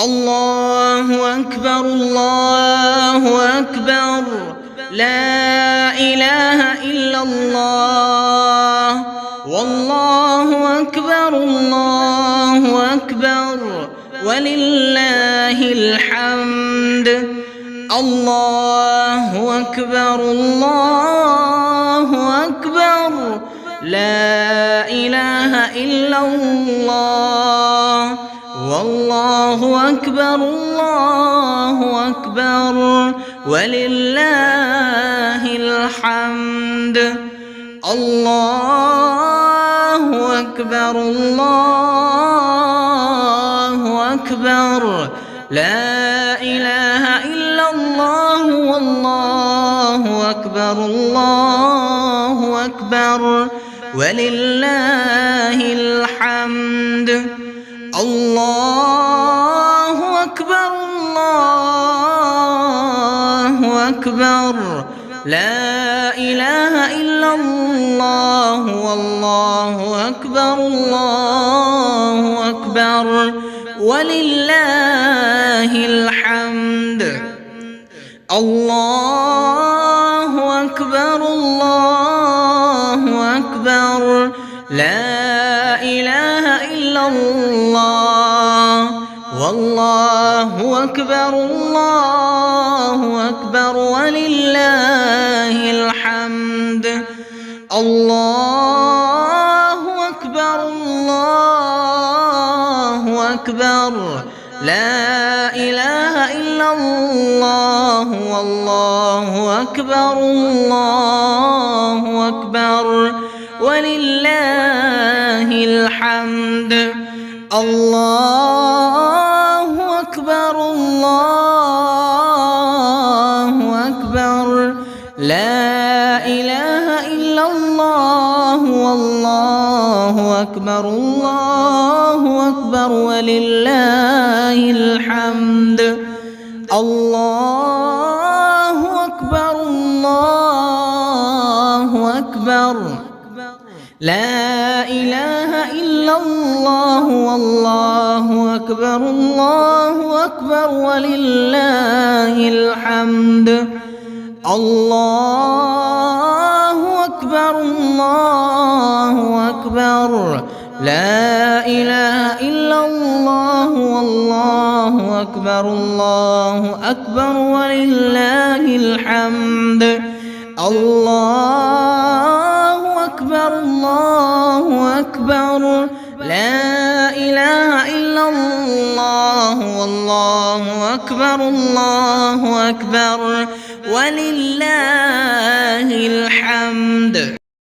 الله أكبر الله أكبر لا إله إلا الله والله أكبر الله أكبر ولله الحمد الله أكبر الله أكبر لا إله إلا الله والله أكبر الله أكبر ولله الحمد الله أكبر الله أكبر لا إله إلا الله والله أكبر الله أكبر ولله الحمد الله أكبر الله أكبر لا إله إلا الله والله أكبر الله أكبر ولله الحمد الله أكبر الله أكبر لا إله إلا الله والله أكبر الله أكبر ولله الحمد الله أكبر الله أكبر لا إله إلا الله والله أكبر الله أكبر ولله الحمد الله أكبر الله أكبر لا إله إلا الله والله أكبر الله أكبر ولله الحمد الله أكبر الله أكبر لا إله إلا الله والله أكبر الله أكبر ولله الحمد الله أكبر الله أكبر لا إله إلا الله والله أكبر الله أكبر ولله الحمد الله أكبر الله أكبر لا إله إلا الله والله أكبر الله أكبر ولله الحمد